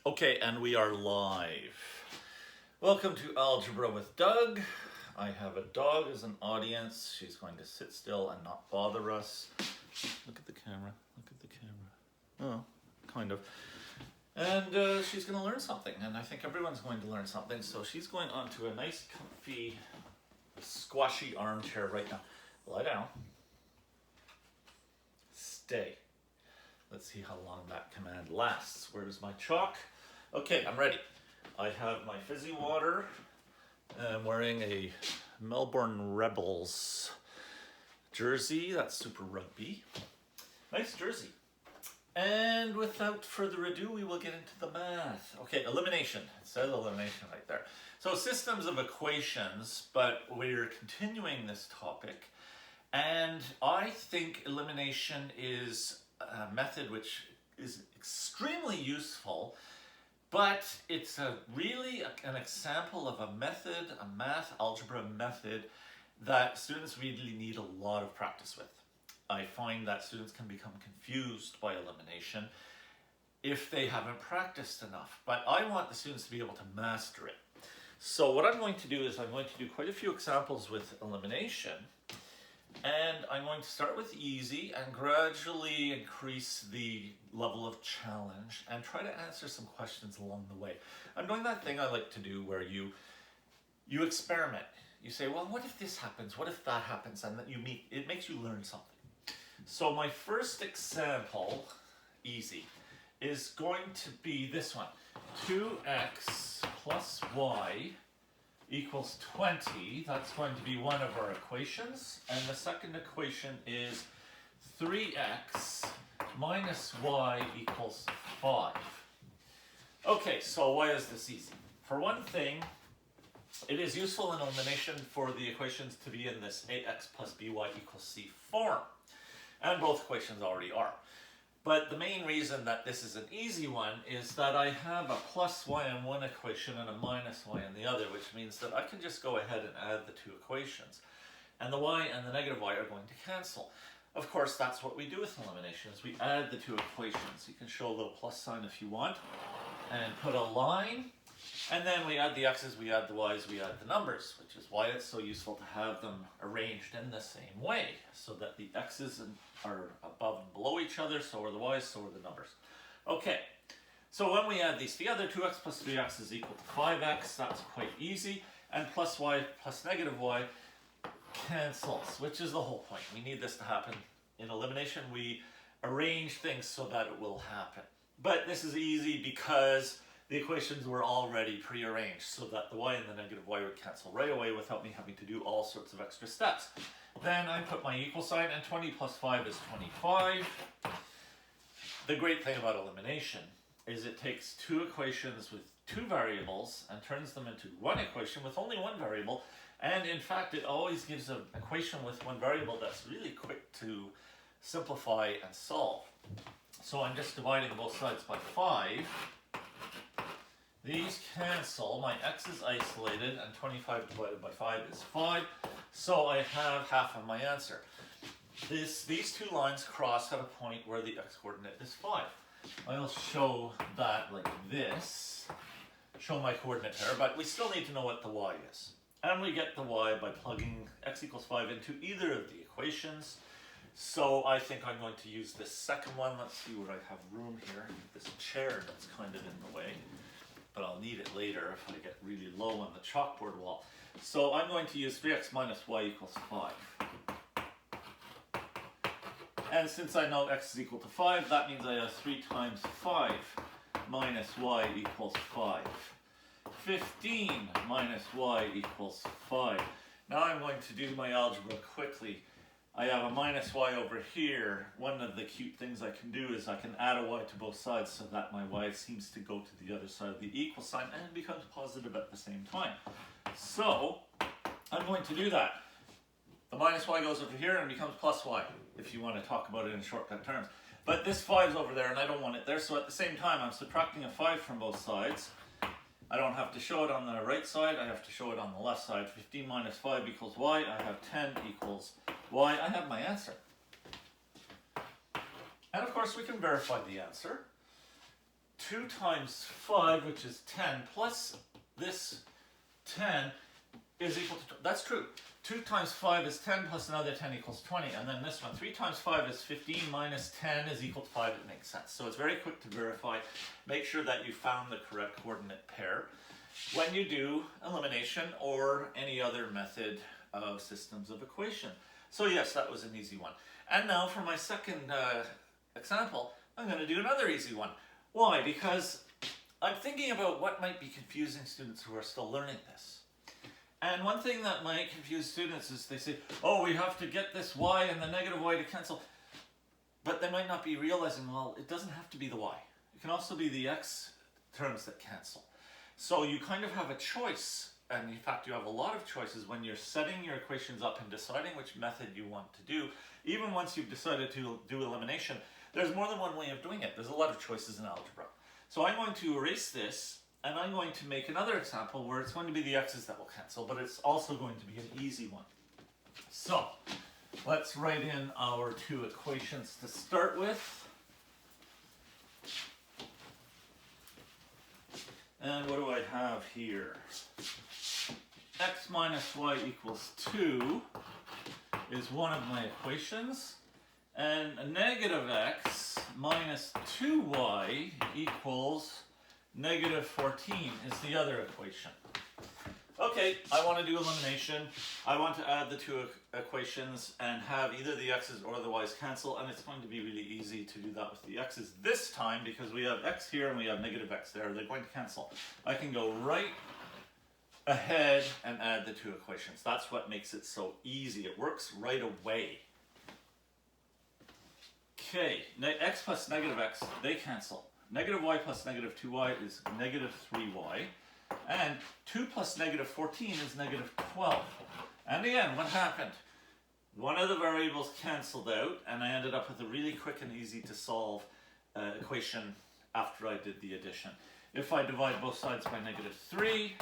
Okay, and we are live. Welcome to Algebra with Doug. I have a dog as an audience. She's going to sit still and not bother us. Look at the camera. Look at the camera. Oh, kind of. And she's going to learn something, and I think everyone's going to learn something. So she's going onto a nice, comfy, squashy armchair right now. Lie down. Stay. Let's see how long that command lasts. Where's my chalk? Okay, I'm ready. I have my fizzy water. I'm wearing a Melbourne Rebels jersey. That's Super Rugby. Nice jersey. And without further ado, we will get into the math. Okay, elimination. It says elimination right there. So systems of equations, but we're continuing this topic. And I think elimination is a method which is extremely useful, but it's really an example of a method, a math algebra method that students really need a lot of practice with. I find that students can become confused by elimination if they haven't practiced enough, but I want the students to be able to master it. So what I'm going to do is I'm going to do quite a few examples with elimination. And I'm going to start with easy and gradually increase the level of challenge and try to answer some questions along the way. I'm doing that thing I like to do where you experiment. You say, well, what if this happens? What if that happens? And then it makes you learn something. So my first example, easy, is going to be this one. 2x plus y equals 20, that's going to be one of our equations. And the second equation is 3x minus y equals 5. Okay, so why is this easy? For one thing, it is useful in elimination for the equations to be in this ax plus by equals c form. And both equations already are. But the main reason that this is an easy one is that I have a plus y in one equation and a minus y in the other, which means that I can just go ahead and add the two equations. And the y and the negative y are going to cancel. Of course, that's what we do with elimination, is we add the two equations. You can show a little plus sign if you want, and put a line. And then we add the x's, we add the y's, we add the numbers, which is why it's so useful to have them arranged in the same way, so that the x's are above and below each other, so are the y's, so are the numbers. Okay, so when we add these together, 2x plus 3x is equal to 5x, that's quite easy, and plus y plus negative y cancels, which is the whole point. We need this to happen. In elimination, we arrange things so that it will happen. But this is easy because the equations were already prearranged so that the y and the negative y would cancel right away without me having to do all sorts of extra steps. Then I put my equal sign, and 20 plus 5 is 25. The great thing about elimination is it takes two equations with two variables and turns them into one equation with only one variable. And in fact, it always gives an equation with one variable that's really quick to simplify and solve. So I'm just dividing both sides by 5. These cancel, my x is isolated, and 25 divided by 5 is 5, so I have half of my answer. These two lines cross at a point where the x-coordinate is 5. I'll show that like this, show my coordinate there, but we still need to know what the y is. And we get the y by plugging x equals 5 into either of the equations. So I think I'm going to use this second one. Let's see where I have room here. This chair that's kind of in the way, but I'll need it later if I get really low on the chalkboard wall. So I'm going to use 3x minus y equals 5. And since I know x is equal to 5, that means I have 3 times 5 minus y equals 5. 15 minus y equals 5. Now I'm going to do my algebra quickly. I have a minus y over here. One of the cute things I can do is I can add a y to both sides so that my y seems to go to the other side of the equal sign and becomes positive at the same time. So I'm going to do that. The minus y goes over here and becomes plus y, if you want to talk about it in shortcut terms. But this 5 is over there and I don't want it there, so at the same time I'm subtracting a 5 from both sides. I don't have to show it on the right side, I have to show it on the left side. 15 minus 5 equals y, I have 10 equals y, I have my answer. And of course we can verify the answer. 2 times 5, which is 10, plus this 10 is equal to, that's true. 2 times 5 is 10 plus another 10 equals 20. And then this one, 3 times 5 is 15 minus 10 is equal to 5. It makes sense. So it's very quick to verify. Make sure that you found the correct coordinate pair when you do elimination or any other method of systems of equation. So yes, that was an easy one. And now for my second example, I'm going to do another easy one. Why? Because I'm thinking about what might be confusing students who are still learning this. And one thing that might confuse students is they say, oh, we have to get this y and the negative y to cancel. But they might not be realizing, well, it doesn't have to be the y. It can also be the x terms that cancel. So you kind of have a choice, and in fact you have a lot of choices when you're setting your equations up and deciding which method you want to do. Even once you've decided to do elimination, there's more than one way of doing it. There's a lot of choices in algebra. So I'm going to erase this, and I'm going to make another example where it's going to be the x's that will cancel, but it's also going to be an easy one. So let's write in our two equations to start with. And what do I have here? X minus y equals 2 is one of my equations. And a negative x minus 2y equals negative 14 is the other equation. Okay, I want to do elimination. I want to add the two equations and have either the x's or the y's cancel, and it's going to be really easy to do that with the x's this time because we have x here and we have negative x there. They're going to cancel. I can go right ahead and add the two equations. That's what makes it so easy. It works right away. Okay, x plus negative x, they cancel. Negative y plus negative 2y is negative 3y. And 2 plus negative 14 is negative 12. And again, what happened? One of the variables canceled out, and I ended up with a really quick and easy to solve equation after I did the addition. If I divide both sides by negative 3,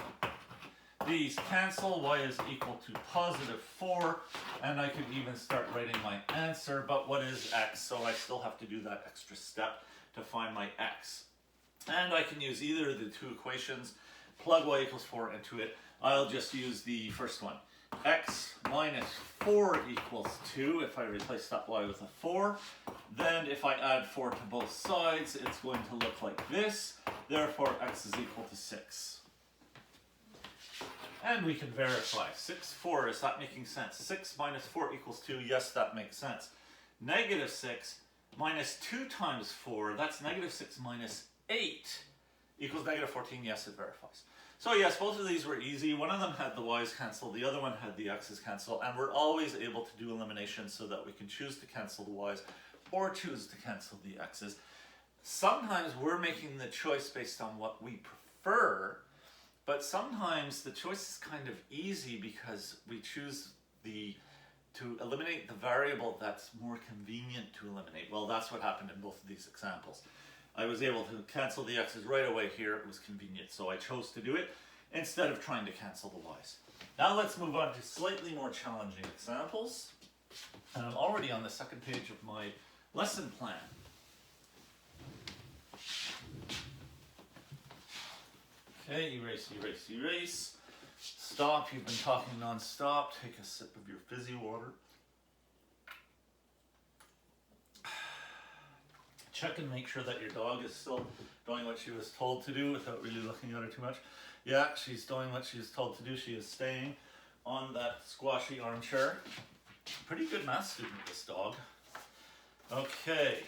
these cancel, y is equal to positive 4, and I could even start writing my answer, but what is x? So I still have to do that extra step to find my x. And I can use either of the two equations, plug y equals 4 into it. I'll just use the first one. X minus 4 equals 2. If I replace that y with a 4, then if I add 4 to both sides, it's going to look like this. Therefore, x is equal to 6. And we can verify. 6, 4, is that making sense? 6 minus 4 equals 2. Yes, that makes sense. Negative 6 minus 2 times 4, that's negative 6 minus 8 equals negative 14. Yes, it verifies. So yes, both of these were easy. One of them had the y's cancel, the other one had the x's cancel, and we're always able to do elimination so that we can choose to cancel the y's or choose to cancel the x's. Sometimes we're making the choice based on what we prefer, but sometimes the choice is kind of easy because we choose to eliminate the variable that's more convenient to eliminate. Well, that's what happened in both of these examples. I was able to cancel the x's right away here. It was convenient, so I chose to do it instead of trying to cancel the y's. Now let's move on to slightly more challenging examples. And I'm already on the second page of my lesson plan. Okay, erase, erase, erase. Stop, you've been talking non-stop. Take a sip of your fizzy water. Check and make sure that your dog is still doing what she was told to do without really looking at her too much. Yeah, she's doing what she was told to do. She is staying on that squashy armchair. Pretty good math student, this dog. Okay,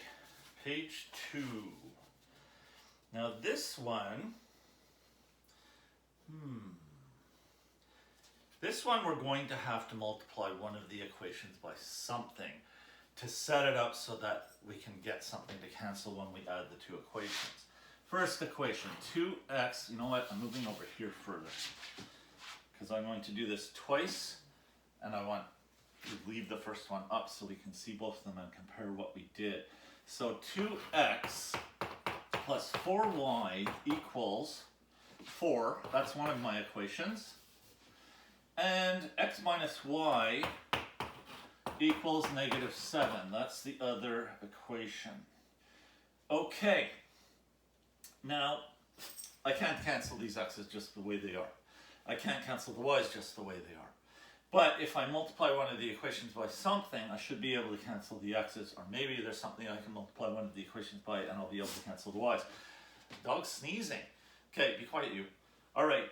page 2. Now this one, this one we're going to have to multiply one of the equations by something to set it up so that we can get something to cancel when we add the two equations. First equation, 2x, you know what, I'm moving over here further because I'm going to do this twice and I want to leave the first one up so we can see both of them and compare what we did. So 2x plus 4y equals 4, that's one of my equations, and x minus y equals negative 7. That's the other equation. Okay, Now, I can't cancel these x's just the way they are. I can't cancel the y's just the way they are. But if I multiply one of the equations by something, I should be able to cancel the x's, or maybe there's something I can multiply one of the equations by and I'll be able to cancel the y's. Dog's sneezing. Okay, be quiet, you. All right,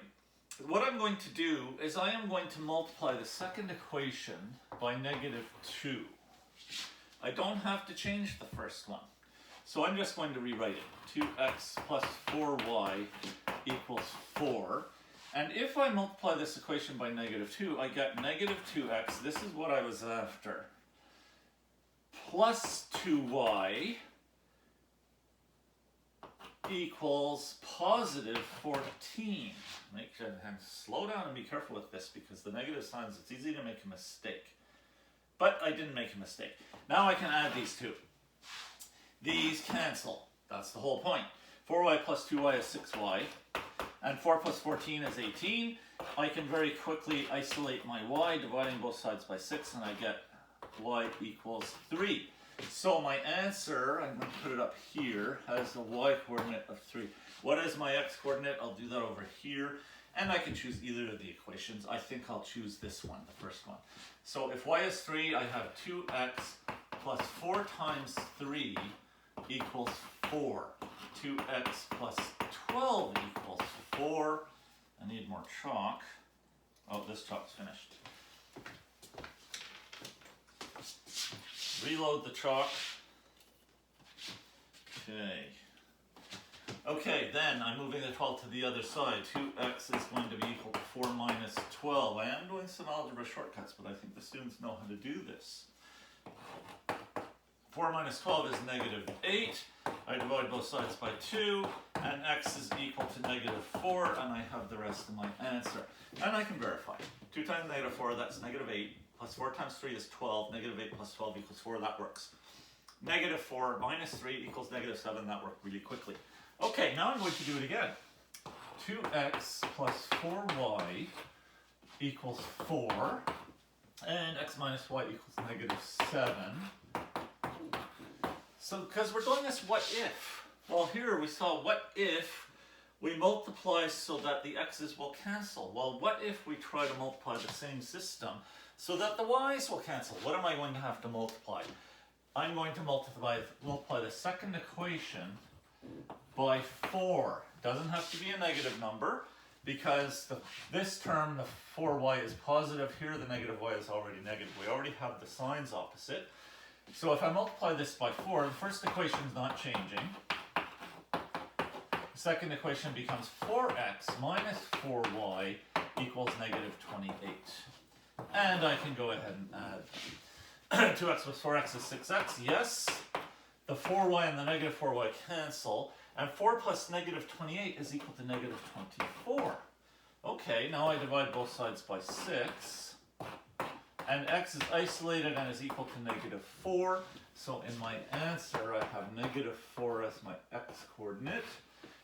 what I'm going to do is I am going to multiply the second equation by -2. I don't have to change the first one. So I'm just going to rewrite it. 2x plus 4y equals 4. And if I multiply this equation by -2, I get -2x, this is what I was after, plus 2y equals positive 14. And slow down and be careful with this, because the negative signs, it's easy to make a mistake. But I didn't make a mistake. Now I can add these two. These cancel. That's the whole point. 4y plus 2y is 6y. And 4 plus 14 is 18. I can very quickly isolate my y, dividing both sides by 6, and I get y equals 3. So my answer, I'm going to put it up here, has the y coordinate of 3. What is my x coordinate? I'll do that over here. And I can choose either of the equations. I think I'll choose this one, the first one. So if y is 3, I have 2x plus 4 times 3 equals 4. 2x plus 12 equals 4. I need more chalk. Oh, this chalk's finished. Reload the chalk. Okay. Okay, then I'm moving the 12 to the other side. 2x is going to be equal to 4 minus 12. I am doing some algebra shortcuts, but I think the students know how to do this. 4 minus 12 is -8. I divide both sides by 2, and x is equal to -4, and I have the rest of my answer. And I can verify. 2 times -4, that's -8, plus 4 times 3 is 12, -8 plus 12 equals 4, that works. -4 minus 3 equals -7, that worked really quickly. Okay, now I'm going to do it again. 2x plus 4y equals 4, and x minus y equals -7. So, because we're doing this what if. Well, here we saw what if we multiply so that the x's will cancel. Well, what if we try to multiply the same system so that the y's will cancel? What am I going to have to multiply? I'm going to multiply the second equation by 4. Doesn't have to be a negative number, because this term, the 4y, is positive. Here the negative y is already negative. We already have the signs opposite. So if I multiply this by 4, the first equation is not changing. The second equation becomes 4x minus 4y equals -28. And I can go ahead and add 2x plus 4x is 6x, yes. The 4y and the -4y cancel, and 4 plus -28 is equal to -24. Okay, now I divide both sides by 6, and x is isolated and is equal to -4, so in my answer I have -4 as my x coordinate,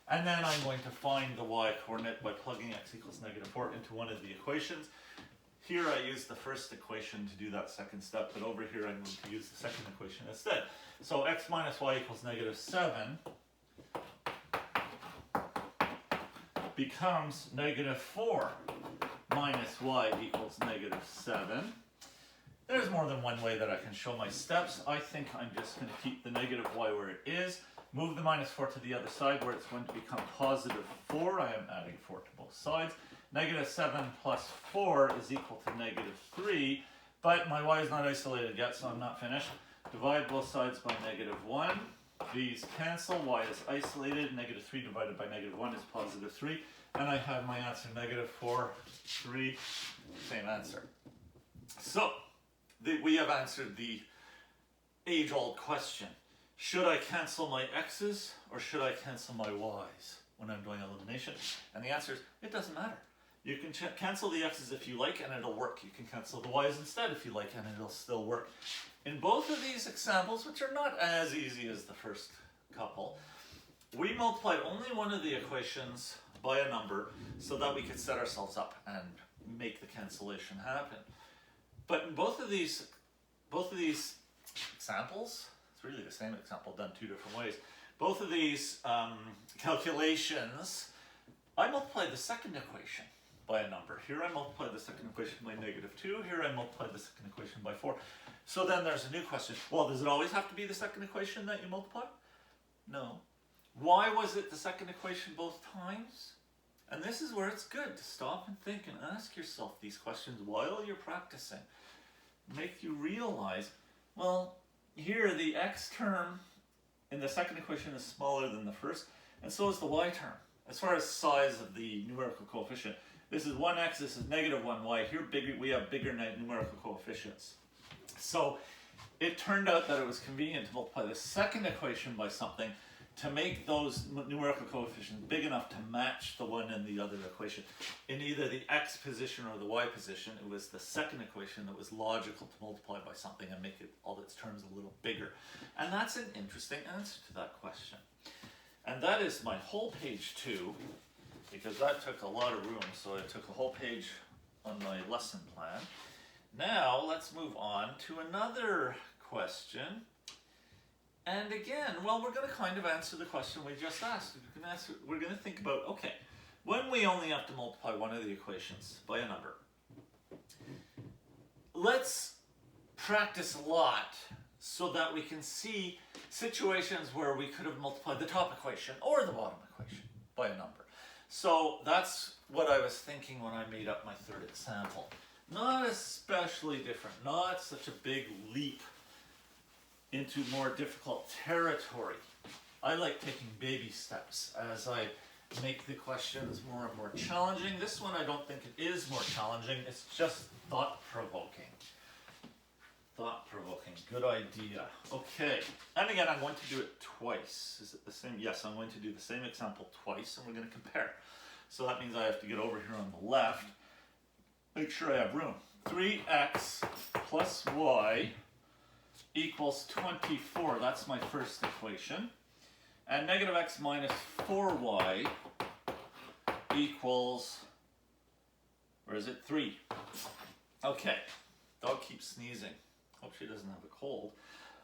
and then I'm going to find the y coordinate by plugging x equals -4 into one of the equations. Here I use the first equation to do that second step, but over here I'm going to use the second equation instead. So x minus y equals -7 becomes -4 minus y equals -7. There's more than one way that I can show my steps. I think I'm just going to keep the -y where it is, move the -4 to the other side where it's going to become +4. I am adding 4 to both sides. -7 plus 4 is equal to -3, but my y is not isolated yet, so I'm not finished. Divide both sides by -1. These cancel. Y is isolated. -3 divided by -1 is +3. And I have my answer, -4, 3, same answer. So, we have answered the age-old question. Should I cancel my x's or should I cancel my y's when I'm doing elimination? And the answer is, it doesn't matter. You can cancel the x's if you like and it'll work. You can cancel the y's instead if you like and it'll still work. In both of these examples, which are not as easy as the first couple, we multiplied only one of the equations by a number so that we could set ourselves up and make the cancellation happen. But in both of these examples, it's really the same example done two different ways. both of these calculations, I multiply the second equation by a number. Here I multiply the second equation by -2. Here I multiply the second equation by 4. So then there's a new question. Well, does it always have to be the second equation that you multiply? No. Why was it the second equation both times? And this is where it's good to stop and think and ask yourself these questions while you're practicing. Make you realize, well, here the x term in the second equation is smaller than the first, and so is the y term. As far as size of the numerical coefficient, this is 1x, this is -1y. Here we have bigger numerical coefficients. So it turned out that it was convenient to multiply the second equation by something to make those numerical coefficients big enough to match the one in the other equation. In either the x position or the y position, it was the second equation that was logical to multiply by something and make it all its terms a little bigger. And that's an interesting answer to that question. And that is my whole page 2, because that took a lot of room, so I took a whole page on my lesson plan. Now let's move on to another question. And again, well, we're going to kind of answer the question we just asked. We're going to think about, okay, when we only have to multiply one of the equations by a number, let's practice a lot so that we can see situations where we could have multiplied the top equation or the bottom equation by a number. So that's what I was thinking when I made up my third example. Not especially different, not such a big leap into more difficult territory. I like taking baby steps as I make the questions more and more challenging. This one I don't think it is more challenging, it's just thought-provoking. Thought-provoking, good idea. Okay, and again I'm going to do it twice. Is it the same? Yes, I'm going to do the same example twice and we're going to compare. So that means I have to get over here on the left, make sure I have room. 3x plus y equals 24. That's my first equation. And -x minus 4y equals, where is it? 3. Okay, dog keeps sneezing. Hope she doesn't have a cold.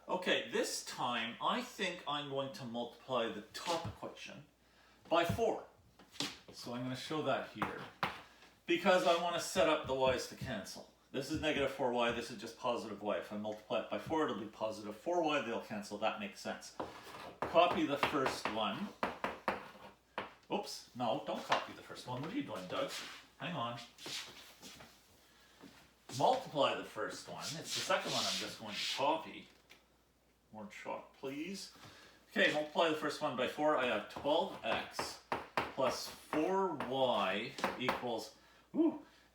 Okay, this time I think I'm going to multiply the top equation by 4. So I'm going to show that here because I want to set up the y's to cancel. This is -4y, this is just positive y. If I multiply it by 4, it'll be positive 4y, they'll cancel, that makes sense. Copy the first one. Oops, no, don't copy the first one. What are you doing, Doug? Hang on. Multiply the first one. It's the second one I'm just going to copy. More chalk, please. Okay, multiply the first one by 4. I have 12x plus 4y equals,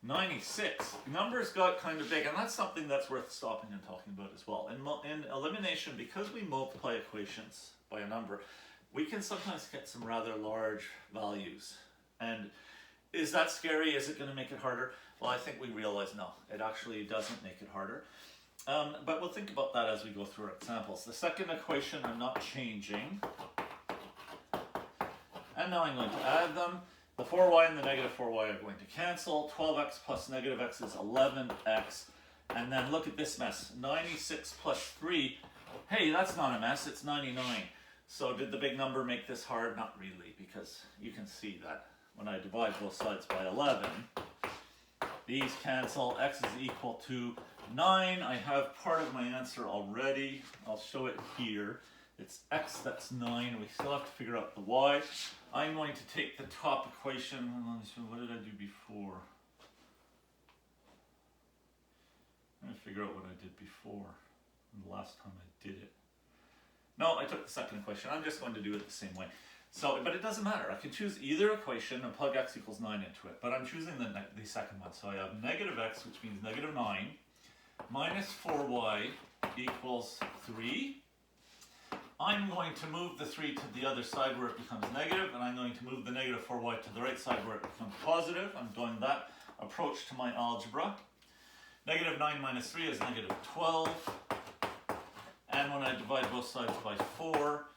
96. Numbers got kind of big, and that's something that's worth stopping and talking about as well. In elimination, because we multiply equations by a number, we can sometimes get some rather large values. And is that scary? Is it going to make it harder? Well, I think we realize no, it actually doesn't make it harder. But we'll think about that as we go through our examples. The second equation I'm not changing. And now I'm going to add them. The 4y and the -4y are going to cancel. 12x plus -x is 11x. And then look at this mess. 96 plus 3. Hey, that's not a mess, it's 99. So did the big number make this hard? Not really, because you can see that when I divide both sides by 11, these cancel. X is equal to 9. I have part of my answer already. I'll show it here. It's x, that's 9. We still have to figure out the y. I'm going to take the top equation. What did I do before? I'm going to figure out what I did before, the last time I did it. No, I took the second equation. I'm just going to do it the same way. So, but it doesn't matter. I can choose either equation and plug x equals 9 into it. But I'm choosing the second one. So I have -x, which means -9, minus 4y equals 3. I'm going to move the 3 to the other side where it becomes negative, and I'm going to move the -4y to the right side where it becomes positive. I'm doing that approach to my algebra. -9 minus 3 is -12. And when I divide both sides by 4,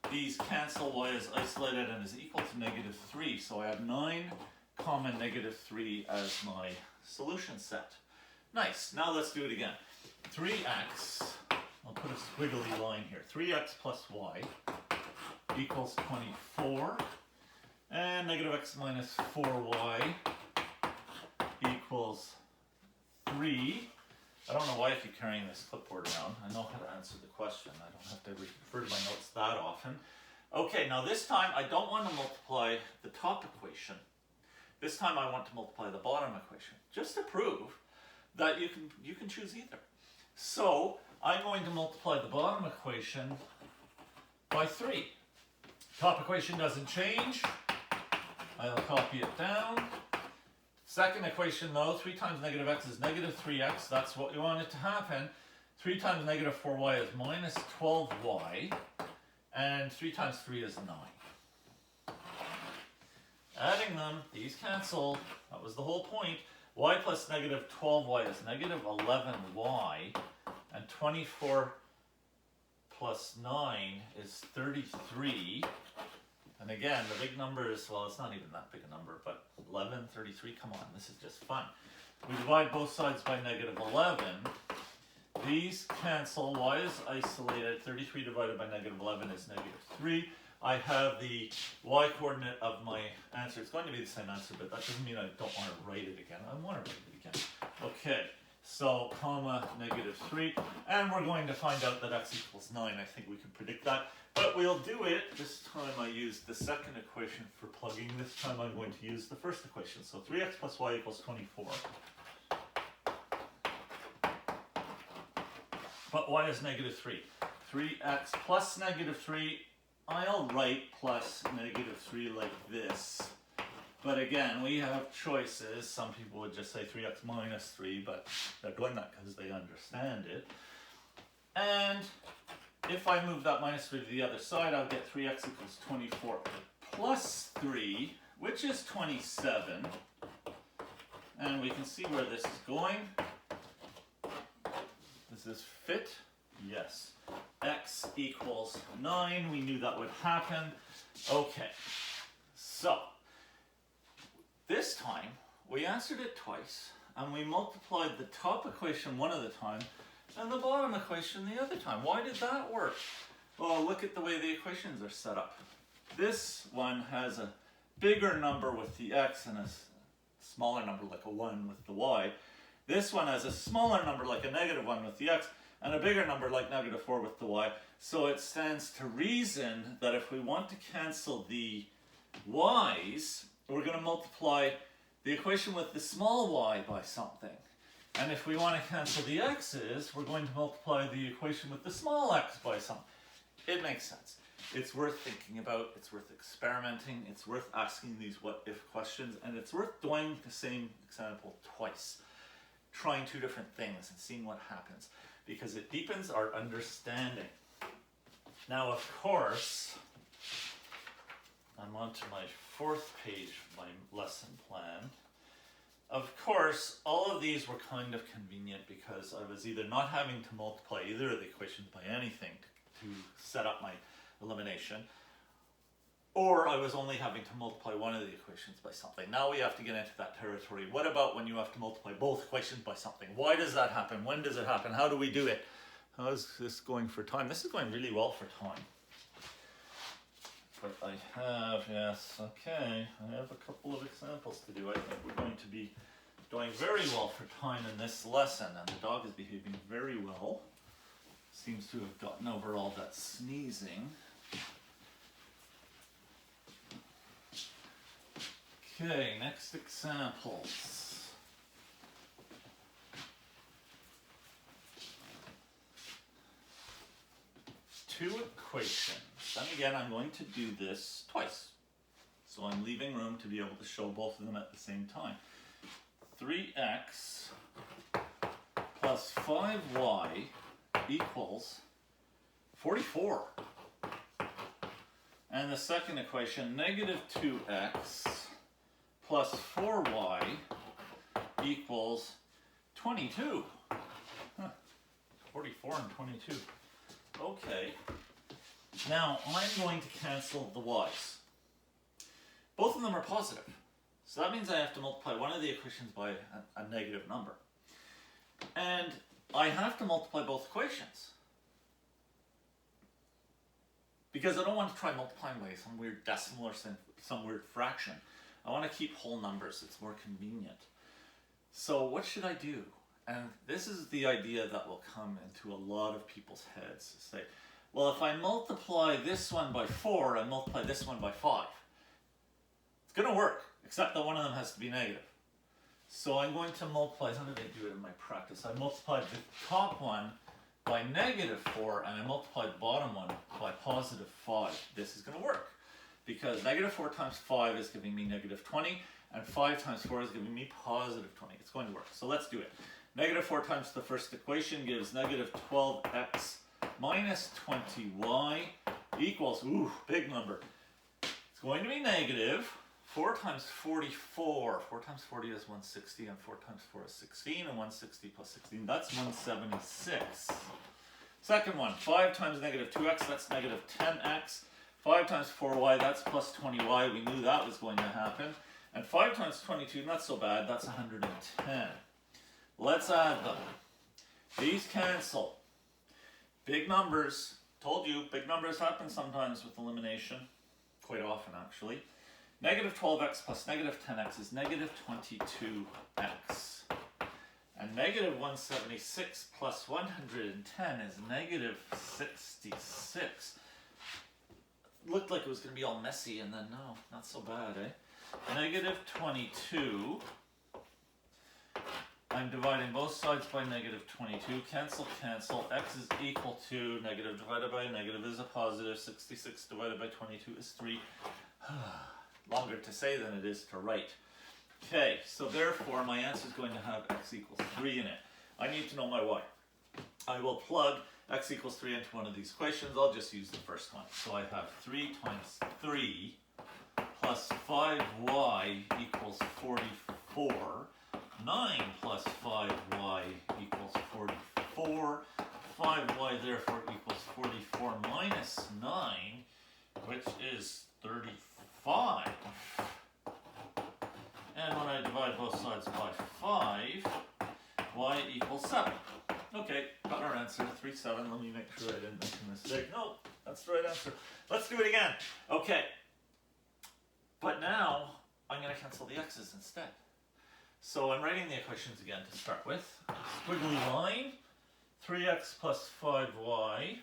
these cancel. Y is isolated and is equal to -3. So I have 9, -3 as my solution set. Nice. Now let's do it again. 3x, I'll put a squiggly line here. 3x plus y equals 24. And negative x minus 4y equals 3. I don't know why I keep carrying this clipboard around. I know how to answer the question. I don't have to refer to my notes that often. Okay, now this time I don't want to multiply the top equation. This time I want to multiply the bottom equation, just to prove that you can choose either. So I'm going to multiply the bottom equation by 3. Top equation doesn't change. I'll copy it down. Second equation though, 3 times negative x is negative 3x. That's what you want it to happen. 3 times negative 4y is minus 12y. And 3 times 3 is 9. Adding them, these cancel. That was the whole point. Y plus negative 12y is negative 11y. And 24 plus 9 is 33. And again, the big number is, well, it's not even that big a number, but 11, 33, come on, this is just fun. We divide both sides by negative 11. These cancel. Y is isolated. 33 divided by negative 11 is negative 3. I have the y coordinate of my answer. It's going to be the same answer, but that doesn't mean I don't want to write it again. I want to write it again. Okay, so comma negative 3. And we're going to find out that x equals 9. I think we can predict that. But we'll do it. This time I used the second equation for plugging. This time I'm going to use the first equation. So 3x plus y equals 24. But y is negative 3. 3x plus negative 3, I'll write plus negative 3 like this. But again, we have choices. Some people would just say 3x minus 3, but they're doing that because they understand it. And if I move that minus 3 to the other side, I'll get 3x equals 24 plus 3, which is 27. And we can see where this is going. Does this fit? Yes. X equals 9. We knew that would happen. Okay. So, this time, we answered it twice, and we multiplied the top equation one at a time, and the bottom equation the other time. Why did that work? Well, look at the way the equations are set up. This one has a bigger number with the x and a smaller number like a 1 with the y. This one has a smaller number like a negative 1 with the x and a bigger number like negative 4 with the y. So it stands to reason that if we want to cancel the y's, we're going to multiply the equation with the small y by something. And if we want to cancel the x's, we're going to multiply the equation with the small x by something. It makes sense. It's worth thinking about, it's worth experimenting, it's worth asking these what-if questions, and it's worth doing the same example twice. Trying 2 different things and seeing what happens, because it deepens our understanding. Now, of course, I'm on to my 4th page of my lesson plan. Of course, all of these were kind of convenient because I was either not having to multiply either of the equations by anything to set up my elimination, or I was only having to multiply one of the equations by something. Now we have to get into that territory. What about when you have to multiply both equations by something? Why does that happen? When does it happen? How do we do it? How is this going for time? This is going really well for time. But I have, yes, okay, I have a couple of examples to do. I think we're going to be doing very well for time in this lesson, and the dog is behaving very well. Seems to have gotten over all that sneezing. Okay, next examples. Two equations. Then again, I'm going to do this twice. So I'm leaving room to be able to show both of them at the same time. 3x plus 5y equals 44. And the second equation, negative 2x plus 4y equals 22. 44 and 22. Okay. Now, I'm going to cancel the y's. Both of them are positive. So that means I have to multiply one of the equations by a negative number. And I have to multiply both equations, because I don't want to try multiplying by some weird decimal or some weird fraction. I want to keep whole numbers. It's more convenient. So what should I do? And this is the idea that will come into a lot of people's heads. Say, well, if I multiply this one by 4 and multiply this one by 5, it's going to work, except that one of them has to be negative. So I'm going to multiply, how did I do it in my practice? I multiplied the top one by -4 and I multiplied the bottom one by +5. This is going to work because -4 times 5 is giving me -20 and 5 times 4 is giving me +20. It's going to work. So let's do it. -4 times the first equation gives -12x minus 20y equals, ooh, big number. It's going to be negative 4 times 44. 4 times 40 is 160 and 4 times 4 is 16 and 160 plus 16, that's 176. Second one, 5 times -2x, that's -10x. 5 times 4y, that's plus 20y. We knew that was going to happen. And 5 times 22, not so bad, that's 110. Let's add them. These cancel. Big numbers, told you, big numbers happen sometimes with elimination. Quite often, actually. -12x plus -10x is -22x. And -176 plus 110 is -66. Looked like it was going to be all messy, and then no, not so bad, eh? -22. I'm dividing both sides by -22. Cancel, cancel. X is equal to negative divided by a negative is a positive. 66 divided by 22 is 3. Longer to say than it is to write. Okay, so therefore my answer is going to have x equals 3 in it. I need to know my y. I will plug x equals 3 into one of these equations. I'll just use the first one. So I have 3 times 3 plus 5y equals 44. 9 plus 5y equals 44. 5y therefore equals 44 minus 9, which is 35. And when I divide both sides by 5, y equals 7. Okay, got our answer, 3, 7. Let me make sure I didn't make a mistake. No, that's the right answer. Let's do it again. Okay, but now I'm going to cancel the x's instead. So I'm writing the equations again to start with. Squiggly line, 3x plus 5y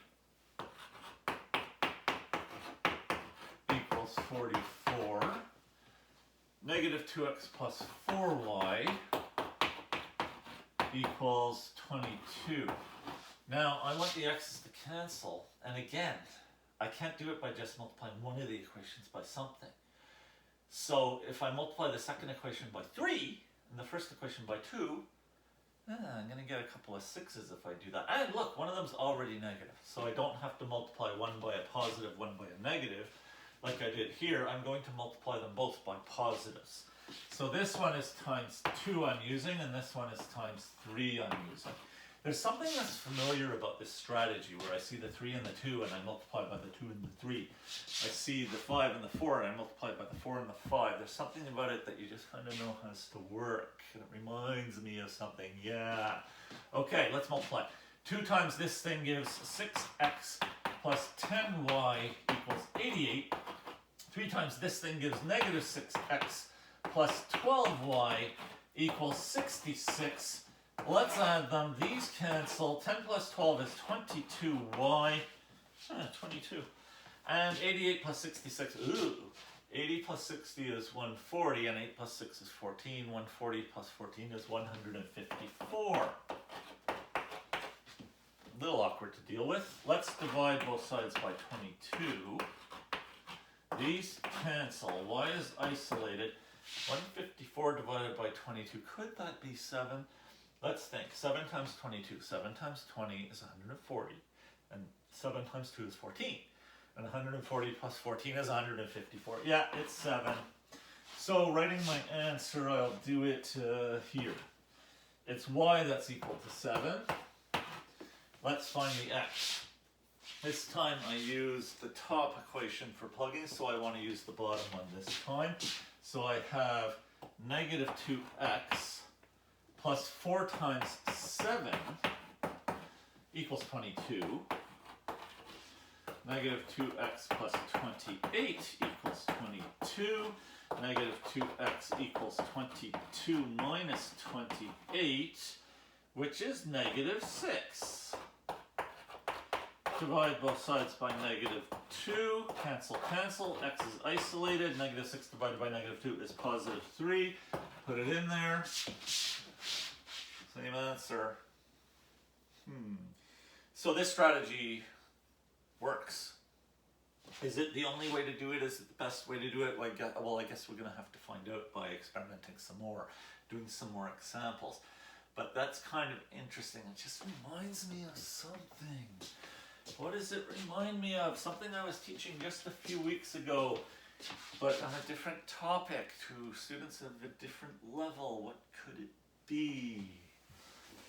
equals 44. -2x plus 4y equals 22. Now I want the x's to cancel, and again, I can't do it by just multiplying one of the equations by something. So if I multiply the second equation by 3, and the first equation by 2, I'm going to get a couple of 6's if I do that. And look, one of them's already negative, so I don't have to multiply one by a positive, one by a negative. Like I did here, I'm going to multiply them both by positives. So this one is times 2 I'm using, and this one is times 3 I'm using. There's something that's familiar about this strategy where I see the 3 and the 2 and I multiply by the 2 and the 3. I see the 5 and the 4 and I multiply by the 4 and the 5. There's something about it that you just kind of know has to work. And it reminds me of something. Yeah. Okay, let's multiply. 2 times this thing gives 6x plus 10y equals 88. 3 times this thing gives -6x plus 12y equals 66. Let's add them. These cancel. 10 plus 12 is 22y. 22. And 88 plus 66. Ooh. 80 plus 60 is 140. And 8 plus 6 is 14. 140 plus 14 is 154. A little awkward to deal with. Let's divide both sides by 22. These cancel. Y is isolated. 154 divided by 22. Could that be 7? Let's think. 7 times 22. 7 times 20 is 140. And 7 times 2 is 14. And 140 plus 14 is 154. Yeah, it's 7. So writing my answer, I'll do it here. It's y that's equal to 7. Let's find the x. This time I use the top equation for plugging, so I want to use the bottom one this time. So I have -2x plus 4 times 7 equals 22. Negative 2x plus 28 equals 22. Negative 2x equals 22 minus 28, which is negative 6. Divide both sides by negative 2. Cancel, cancel. X is isolated. Negative 6 divided by negative 2 is positive 3. Put it in there. Same answer. So this strategy works. Is it the only way to do it? Is it the best way to do it? Well, I guess we're going to have to find out by experimenting some more, doing some more examples. But that's kind of interesting. It just reminds me of something. What does it remind me of? Something I was teaching just a few weeks ago, but on a different topic to students of a different level. What could it be?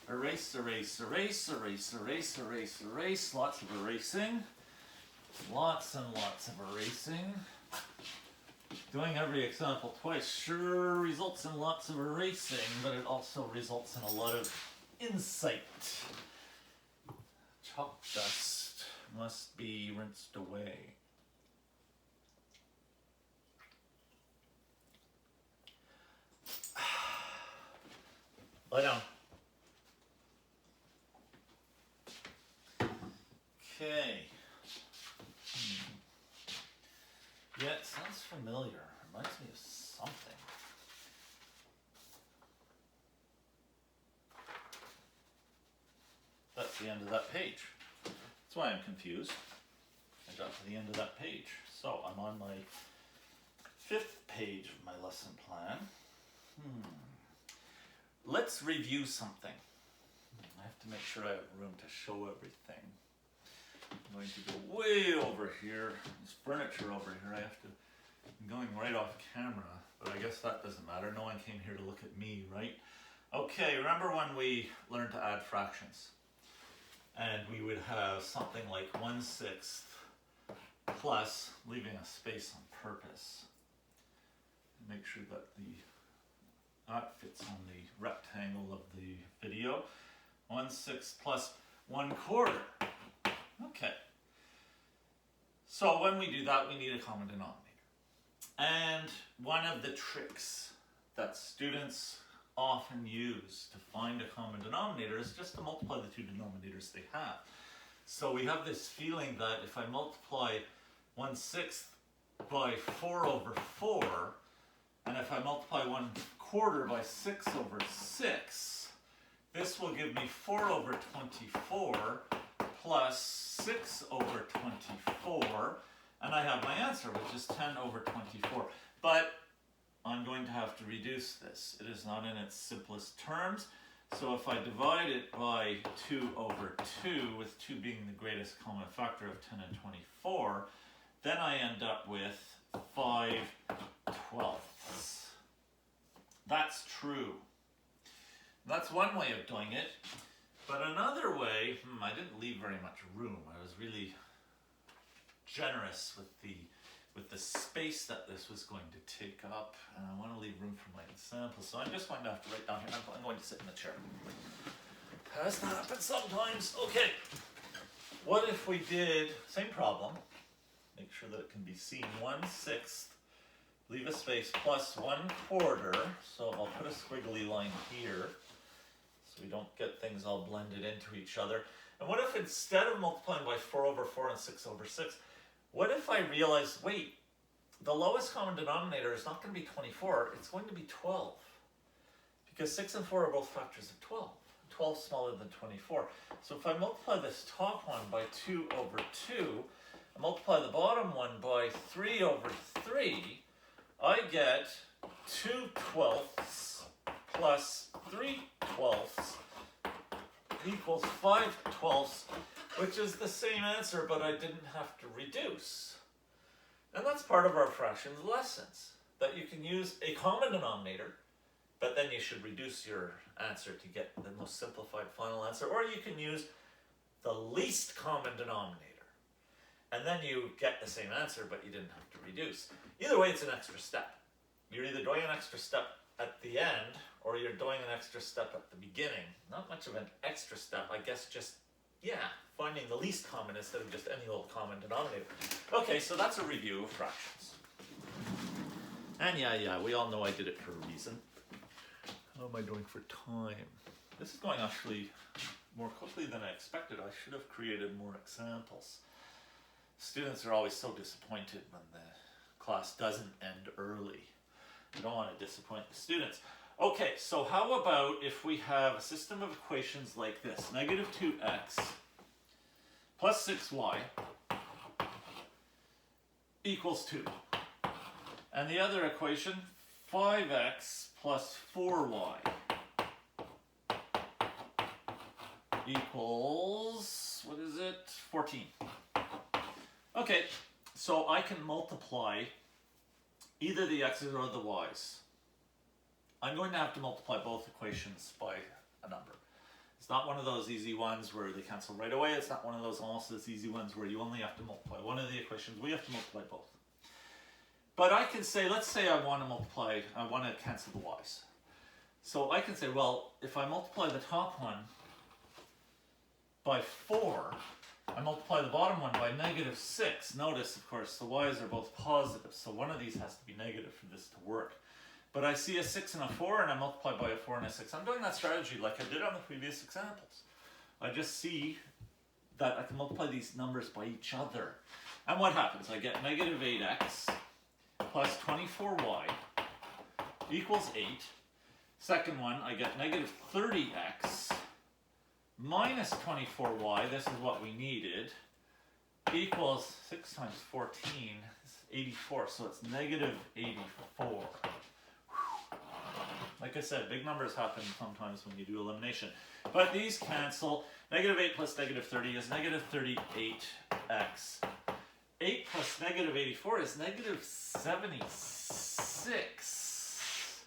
Erase, erase, erase, erase, erase, erase, erase. Lots of erasing. Lots and lots of erasing. Doing every example twice sure results in lots of erasing, but it also results in a lot of insight. Chalk dust must be rinsed away. Lie down. Okay. Yeah, it sounds familiar. Reminds me of something. That's the end of that page. That's why I'm confused. I got to the end of that page. So I'm on my 5th page of my lesson plan. Let's review something. I have to make sure I have room to show everything. I'm going to go way over here. There's furniture over here. I'm going right off camera, but I guess that doesn't matter. No one came here to look at me, right? Okay, remember when we learned to add fractions? And we would have something like 1/6 plus, leaving a space on purpose. Make sure that that fits on the rectangle of the video. 1/6 plus 1/4. Okay. So when we do that, we need a common denominator. And one of the tricks that students often use to find a common denominator is just to multiply the two denominators they have. So we have this feeling that if I multiply 1/6 by 4 over 4, and if I multiply 1/4 by 6 over 6, this will give me 4 over 24 plus 6 over 24, and I have my answer, which is 10 over 24. But I'm going to have to reduce this. It is not in its simplest terms. So if I divide it by 2 over 2, with 2 being the greatest common factor of 10 and 24, then I end up with 5/12. That's true. That's one way of doing it. But another way, I didn't leave very much room. I was really generous with the space that this was going to take up, and I want to leave room for my example. So I'm just going to have to write down here. I'm going to sit in the chair. Has to happen sometimes. Okay. What if we did same problem? Make sure that it can be seen. 1/6. Leave a space plus 1/4. So I'll put a squiggly line here, so we don't get things all blended into each other. And what if instead of multiplying by 4 over 4 and 6 over 6, what if I realize, wait, the lowest common denominator is not going to be 24, it's going to be 12. Because 6 and 4 are both factors of 12. 12 is smaller than 24. So if I multiply this top one by 2 over 2, and multiply the bottom one by 3 over 3, I get 2/12 plus 3/12 equals 5/12, which is the same answer, but I didn't have to reduce. And that's part of our fractions lessons, that you can use a common denominator, but then you should reduce your answer to get the most simplified final answer, or you can use the least common denominator, and then you get the same answer, but you didn't have to reduce. Either way, it's an extra step. You're either doing an extra step at the end, or you're doing an extra step at the beginning. Not much of an extra step, I guess, just Yeah, finding the least common instead of just any old common denominator. Okay, so that's a review of fractions. And yeah, we all know I did it for a reason. How am I doing for time? This is going actually more quickly than I expected. I should have created more examples. Students are always so disappointed when the class doesn't end early. You don't want to disappoint the students. Okay, so how about if we have a system of equations like this? Negative 2x plus 6y equals 2. And the other equation, 5x plus 4y equals, what is it, 14. Okay, so I can multiply either the x's or the y's. I'm going to have to multiply both equations by a number. It's not one of those easy ones where they cancel right away. It's not one of those almost as easy ones where you only have to multiply one of the equations. We have to multiply both. But I can say, let's say I want to cancel the y's. So I can say, well, if I multiply the top one by 4, I multiply the bottom one by negative 6. Notice, of course, the y's are both positive, so one of these has to be negative for this to work. But I see a 6 and a 4, and I multiply by a 4 and a 6. I'm doing that strategy like I did on the previous examples. I just see that I can multiply these numbers by each other. And what happens? I get negative 8x plus 24y equals 8. Second one, I get negative 30x minus 24y, this is what we needed, equals 6 times 14, 84, so it's negative 84. Like I said, big numbers happen sometimes when you do elimination. But these cancel. Negative 8 plus negative 30 is negative 38x. 8 plus negative 84 is negative 76.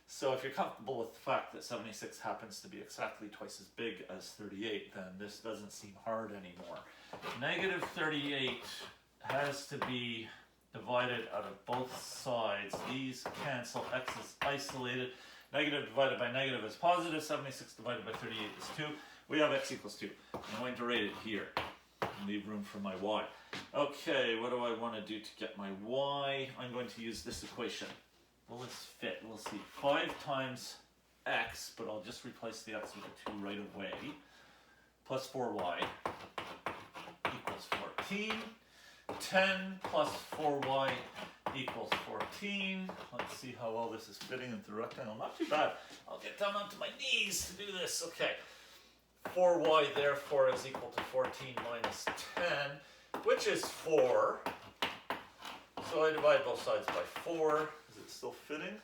So if you're comfortable with the fact that 76 happens to be exactly twice as big as 38, then this doesn't seem hard anymore. Negative 38 has to be divided out of both sides. These cancel. X is isolated. Negative divided by negative is positive. 76 divided by 38 is 2. We have x equals 2. I'm going to write it here and leave room for my y. Okay, what do I want to do to get my y? I'm going to use this equation. Will this fit? We'll see. 5 times x, but I'll just replace the x with a 2 right away, plus 4y equals 14. 10 plus 4y equals 14. Let's see how well this is fitting into the rectangle. Not too bad. I'll get down onto my knees to do this. Okay. 4y therefore is equal to 14 minus 10, which is 4. So I divide both sides by 4. Is it still fitting?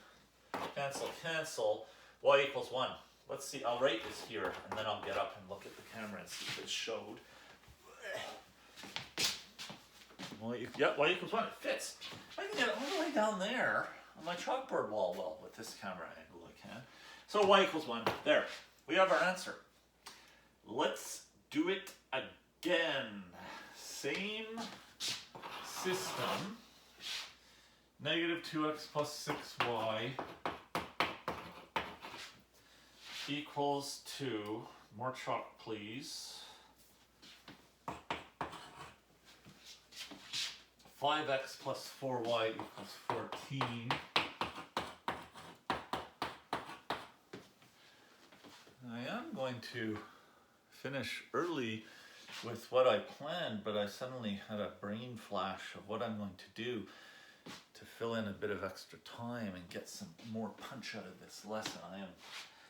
Cancel, cancel. Y equals 1. Let's see. I'll write this here, and then I'll get up and look at the camera and see if it showed. Yeah, y equals 1, it fits. I can get it all the way down there on my chalkboard wall, well, with this camera angle I can. So y equals 1, there. We have our answer. Let's do it again. Same system. Negative 2x plus 6y equals to, more chalk please, 5x plus 4y equals 14. I am going to finish early with what I planned, but I suddenly had a brain flash of what I'm going to do to fill in a bit of extra time and get some more punch out of this lesson.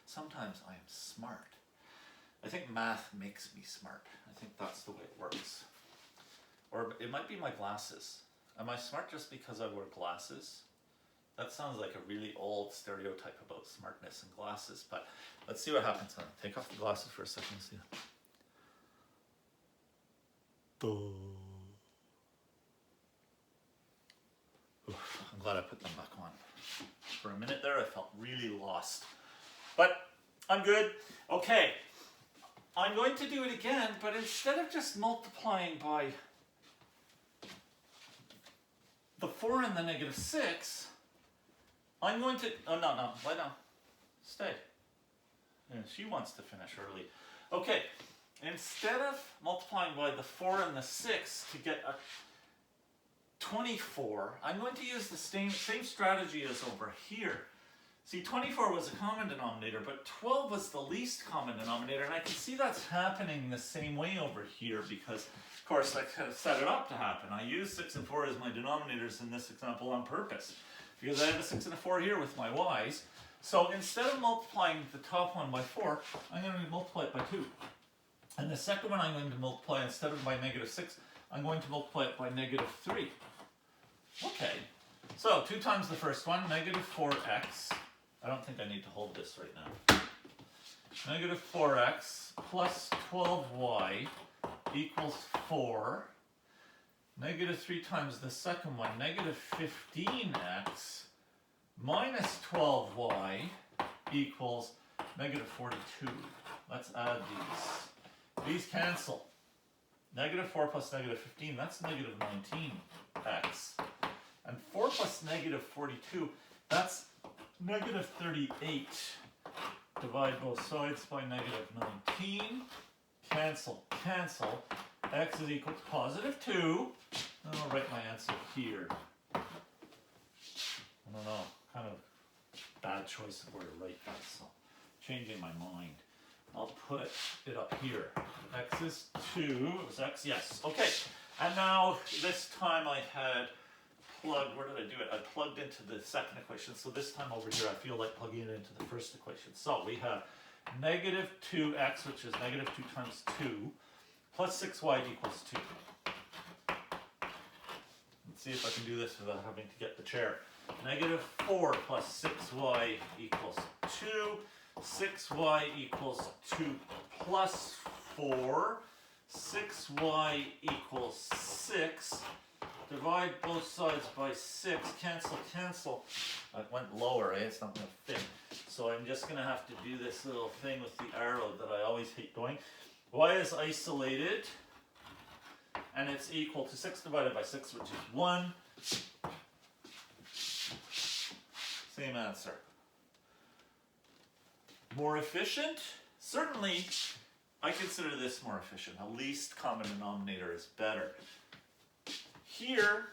Sometimes I am smart. I think math makes me smart. I think that's the way it works. Or it might be my glasses. Am I smart just because I wear glasses? That sounds like a really old stereotype about smartness and glasses, but let's see what happens when I take off the glasses for a second and see. Oof, I'm glad I put them back on. For a minute there, I felt really lost. But I'm good. Okay, I'm going to do it again, but instead of just multiplying by the 4 and the negative 6, I'm going to, oh no, lie down, stay. Yeah, she wants to finish early. Okay, instead of multiplying by the 4 and the 6 to get a 24, I'm going to use the same strategy as over here. See, 24 was a common denominator, but 12 was the least common denominator, and I can see that's happening the same way over here because, of course, I kind of set it up to happen. I use 6 and 4 as my denominators in this example on purpose because I have a 6 and a 4 here with my y's. So instead of multiplying the top one by 4, I'm going to multiply it by 2. And the second one I'm going to multiply, instead of by -6, I'm going to multiply it by -3. Okay, so 2 times the first one, -4x. I don't think I need to hold this right now. -4x plus 12y equals 4. -3 times the second one, -15x minus 12y equals -42. Let's add these. These cancel. -4 plus -15, that's -19x. And 4 plus -42, that's -38. Divide both sides by -19. Cancel, cancel. X is equal to +2. And I'll write my answer here. I don't know, kind of bad choice of where to write that, so changing my mind. I'll put it up here. X is 2. It was X? Yes. Okay. And now this time I had plugged, where did I do it? I plugged into the second equation. So this time over here I feel like plugging it into the first equation. So we have -2x, which is -2 times 2, plus 6y equals 2. Let's see if I can do this without having to get the chair. -4 plus 6y equals 2. 6y equals 2 plus 4. 6y equals 6. Divide both sides by 6. Cancel, cancel. I went lower, eh? It's not going to fit. So I'm just going to have to do this little thing with the arrow that I always hate doing. Y is isolated. And it's equal to 6 divided by 6, which is 1. Same answer. More efficient? Certainly, I consider this more efficient. A least common denominator is better. Here,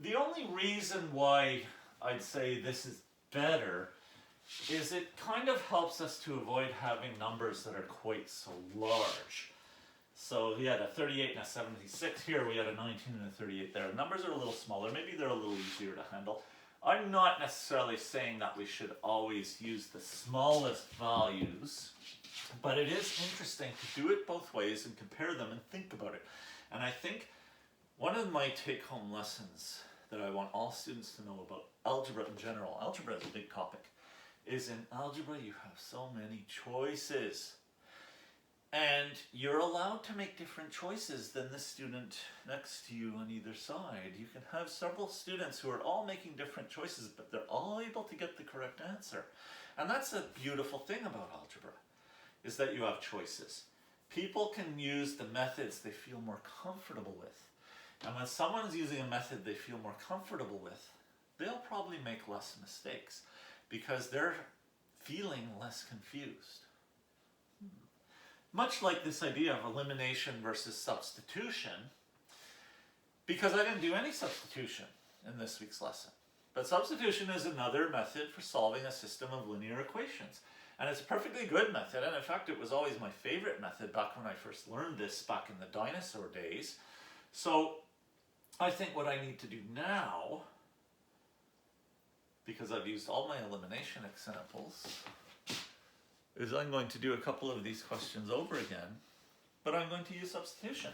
the only reason why I'd say this is better is it kind of helps us to avoid having numbers that are quite so large. So we had a 38 and a 76 here, we had a 19 and a 38 there. Numbers are a little smaller, maybe they're a little easier to handle. I'm not necessarily saying that we should always use the smallest values, but it is interesting to do it both ways and compare them and think about it. And I think one of my take-home lessons that I want all students to know about algebra in general, algebra is a big topic, is in algebra you have so many choices. And you're allowed to make different choices than the student next to you on either side. You can have several students who are all making different choices, but they're all able to get the correct answer. And that's a beautiful thing about algebra, is that you have choices. People can use the methods they feel more comfortable with. And when someone's using a method they feel more comfortable with, they'll probably make less mistakes because they're feeling less confused. Much like this idea of elimination versus substitution, because I didn't do any substitution in this week's lesson. But substitution is another method for solving a system of linear equations. And it's a perfectly good method, and in fact it was always my favorite method back when I first learned this back in the dinosaur days. So I think what I need to do now, because I've used all my elimination examples, is I'm going to do a couple of these questions over again, but I'm going to use substitution.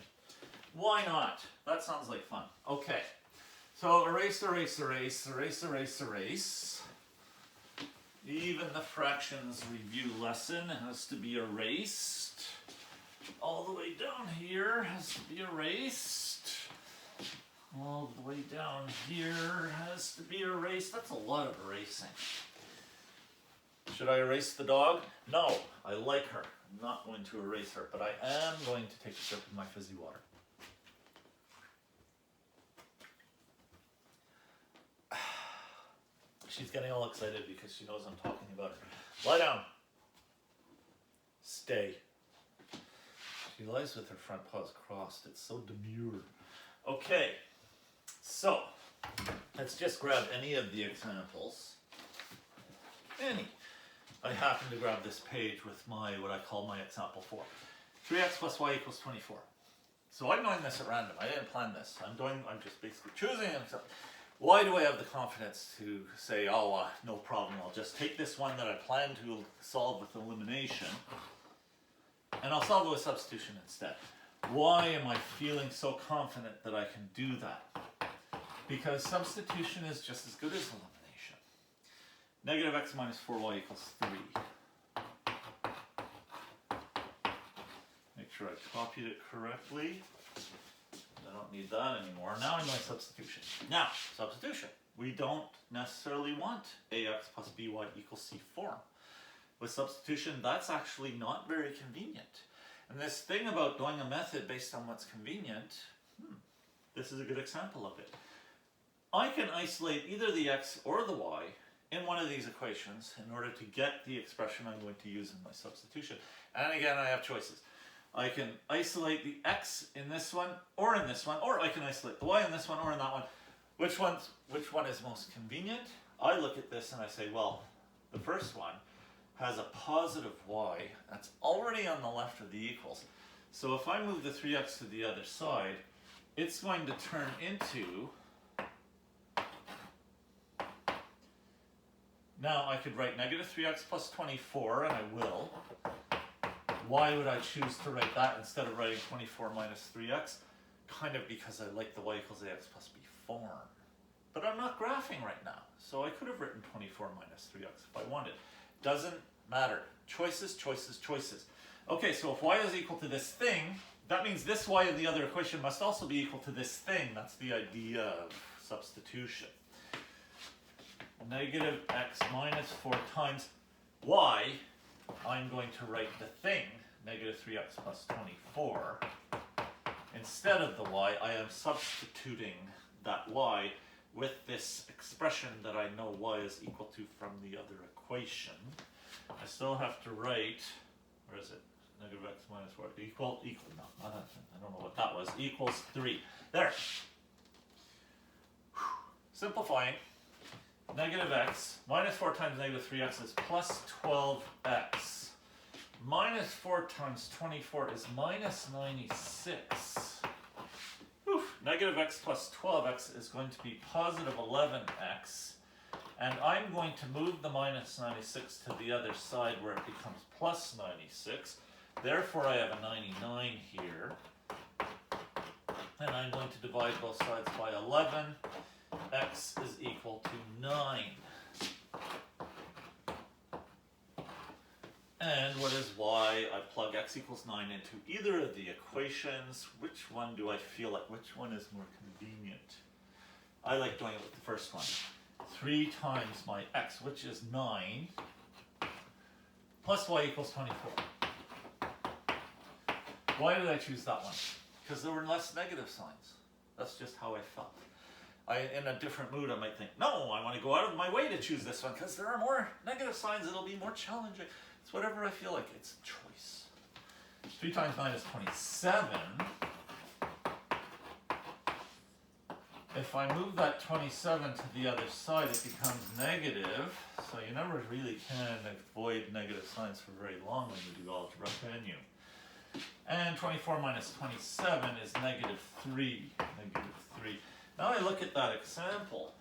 Why not? That sounds like fun. Okay, so erase, erase, erase, erase, erase, erase. Even the fractions review lesson has to be erased. All the way down here has to be erased. All the way down here has to be erased. That's a lot of erasing. Should I erase the dog? No, I like her. I'm not going to erase her, but I am going to take a sip of my fizzy water. She's getting all excited because she knows I'm talking about her. Lie down. Stay. She lies with her front paws crossed. It's so demure. Okay, so let's just grab any of the examples. Any. I happen to grab this page with my, what I call my example 4. 3x plus y equals 24. So I'm doing this at random. I didn't plan this. I'm just basically choosing an example. Why do I have the confidence to say, oh, no problem, I'll just take this one that I plan to solve with elimination, and I'll solve it with substitution instead? Why am I feeling so confident that I can do that? Because substitution is just as good as elimination. Negative x minus 4y equals 3. Make sure I copied it correctly. I don't need that anymore. Now I'm doing substitution. Now, substitution. We don't necessarily want ax plus by equals c form. With substitution, that's actually not very convenient. And this thing about doing a method based on what's convenient, this is a good example of it. I can isolate either the x or the y in one of these equations in order to get the expression I'm going to use in my substitution. And again, I have choices. I can isolate the x in this one or in this one, or I can isolate the y in this one or in that one. Which one is most convenient? I look at this and I say, well, the first one has a positive y that's already on the left of the equals. So if I move the 3x to the other side, it's going to turn into, now I could write negative 3x plus 24, and I will. Why would I choose to write that instead of writing 24 minus 3x? Kind of because I like the y equals ax plus b form. But I'm not graphing right now, so I could have written 24 minus 3x if I wanted. Doesn't matter. Choices, choices, choices. Okay, so if y is equal to this thing, that means this y in the other equation must also be equal to this thing. That's the idea of substitution. Negative x minus 4 times y, I'm going to write the thing, negative 3x plus 24. Instead of the y, I am substituting that y with this expression that I know y is equal to from the other equation. I still have to write, where is it? Negative x minus 4, equal, no, not that, I don't know what that was, equals 3. There. Simplifying. Negative x minus 4 times negative 3x is plus 12x. Minus 4 times 24 is minus 96. Whew. Negative x plus 12x is going to be positive 11x. And I'm going to move the minus 96 to the other side where it becomes plus 96. Therefore, I have a 99 here. And I'm going to divide both sides by 11. X is equal to 9. And what is y? I plug x equals 9 into either of the equations. Which one do I feel like? Which one is more convenient? I like doing it with the first one. 3 times my x, which is 9, plus y equals 24. Why did I choose that one? Because there were less negative signs. That's just how I felt. In a different mood, I might think, no, I want to go out of my way to choose this one because there are more negative signs. It'll be more challenging. It's whatever I feel like. It's a choice. 3 times 9 is 27. If I move that 27 to the other side, it becomes negative. So you never really can avoid negative signs for very long when you do algebra, can you? And 24 minus 27 is negative 3. Negative 3. Now I look at that example,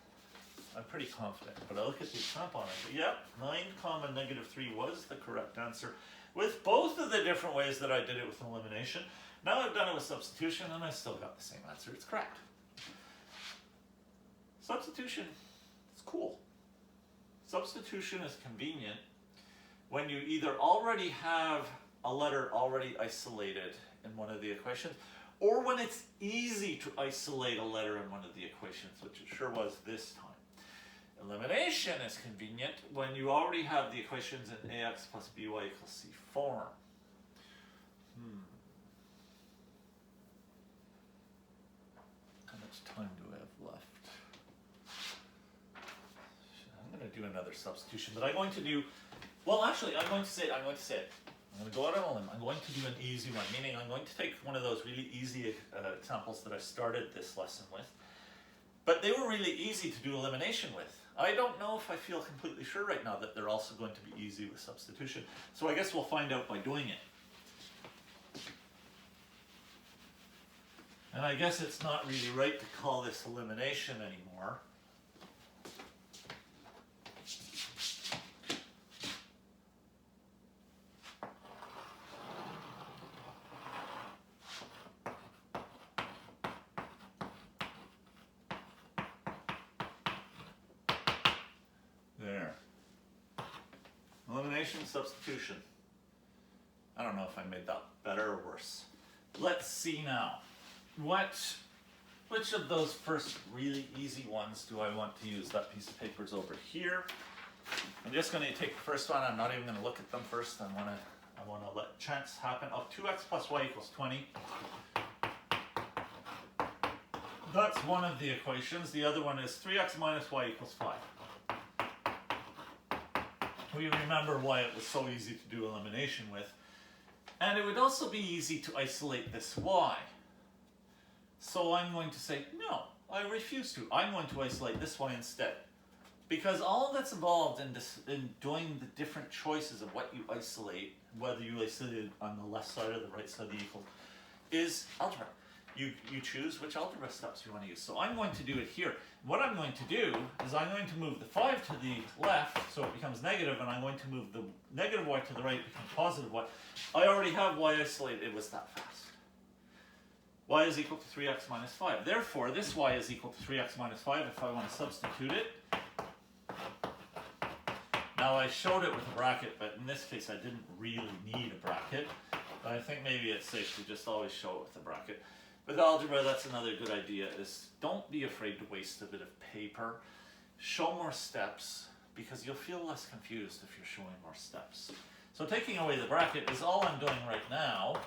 I'm pretty confident, but I look at the example and I say, yep, 9 comma negative 3 was the correct answer with both of the different ways that I did it with elimination. Now I've done it with substitution and I still got the same answer. It's correct. Substitution is cool. Substitution is convenient when you either already have a letter already isolated in one of the equations, or when it's easy to isolate a letter in one of the equations, which it sure was this time. Elimination is convenient when you already have the equations in ax plus by equals c form. How much time do I have left? I'm going to do another substitution, but I'm going to do, well actually I'm going to say it. I'm going to go out on a limb. I'm going to do an easy one, meaning I'm going to take one of those really easy examples that I started this lesson with. But they were really easy to do elimination with. I don't know if I feel completely sure right now that they're also going to be easy with substitution. So I guess we'll find out by doing it. And I guess it's not really right to call this elimination anymore. There. Elimination, substitution. I don't know if I made that better or worse. Let's see now. Which of those first really easy ones do I want to use? That piece of paper is over here. I'm just going to take the first one. I'm not even going to look at them first. I want to let chance happen. Oh, 2x plus y equals 20. That's one of the equations. The other one is 3x minus y equals 5. We remember why it was so easy to do elimination with. And it would also be easy to isolate this y. So I'm going to say, no, I refuse to. I'm going to isolate this y instead. Because all that's involved in doing the different choices of what you isolate, whether you isolate it on the left side or the right side of the equal, is algebra. You choose which algebra steps you want to use. So I'm going to do it here. What I'm going to do is I'm going to move the 5 to the left so it becomes negative, and I'm going to move the negative y to the right, it becomes positive y. I already have y isolated. It was that fast. Y is equal to 3x minus 5. Therefore, this y is equal to 3x minus 5 if I want to substitute it. Now I showed it with a bracket, but in this case I didn't really need a bracket. But I think maybe it's safe to just always show it with a bracket. With algebra, that's another good idea, is don't be afraid to waste a bit of paper. Show more steps, because you'll feel less confused if you're showing more steps. So taking away the bracket is all I'm doing right now.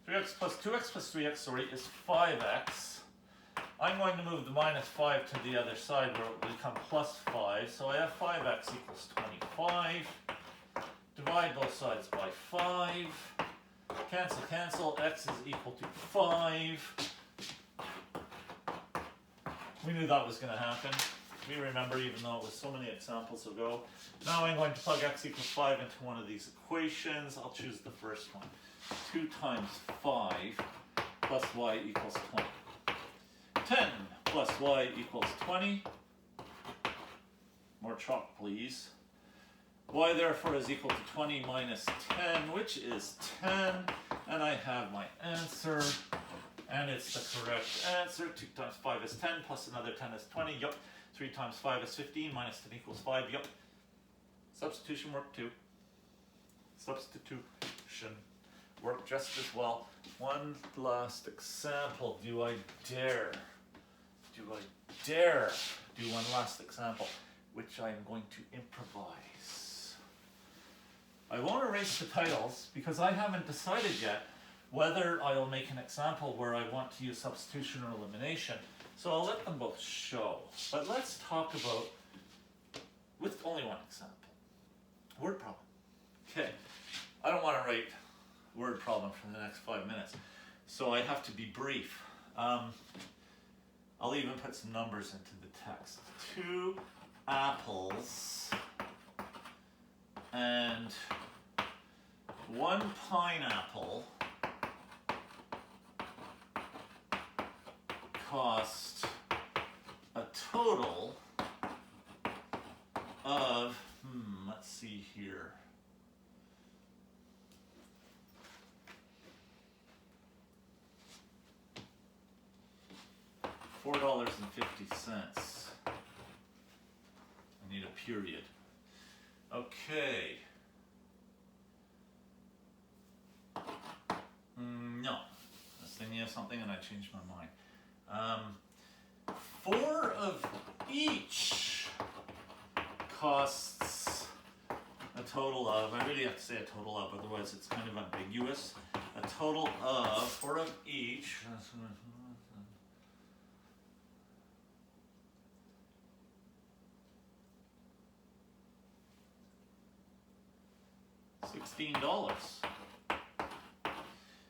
3x plus 2x plus 3x, sorry, is 5x. I'm going to move the minus 5 to the other side where it will become plus 5. So I have 5x equals 25. Divide both sides by 5. Cancel, cancel. X is equal to 5. We knew that was going to happen. We remember, even though it was so many examples ago. Now I'm going to plug x equals 5 into one of these equations. I'll choose the first one. 2 times 5 plus y equals 20. 10 plus y equals 20. More chalk, please. Y therefore is equal to 20 minus 10, which is 10. And I have my answer. And it's the correct answer. 2 times 5 is 10, plus another 10 is 20. Yup. 3 times 5 is 15, minus 10 equals 5. Yup. Substitution worked too. Substitution worked just as well. One last example. Do I dare do one last example, which I'm going to improvise. I won't erase the titles because I haven't decided yet whether I'll make an example where I want to use substitution or elimination. So I'll let them both show. But let's talk about, with only one example, word problem. Okay, I don't want to write word problem for the next 5 minutes, so I have to be brief. I'll even put some numbers into the text. 2 apples and 1 pineapple cost a total of, let's see here. $4.50. I need a period. Okay. No. I was thinking of something and I changed my mind. 4 of each costs a total of, I really have to say a total of, otherwise it's kind of ambiguous. A total of 4 of each. $16.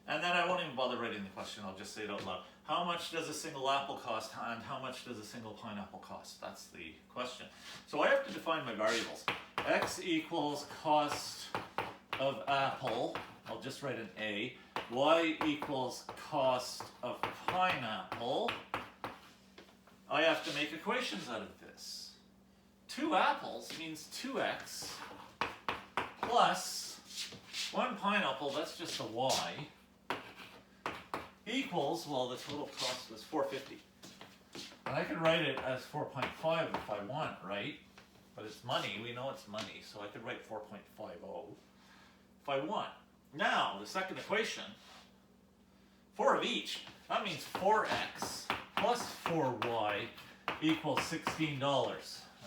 And then I won't even bother writing the question, I'll just say it out loud. How much does a single apple cost and how much does a single pineapple cost? That's the question. So I have to define my variables. X equals cost of apple, I'll just write an A. Y equals cost of pineapple. I have to make equations out of this. 2 apples means 2x plus 1 pineapple, that's just a y, equals, well, the total cost was $4.50. And I could write it as 4.5 if I want, right? But it's money, we know it's money, so I could write 4.50 if I want. Now, the second equation, 4 of each, that means 4x plus 4y equals $16. And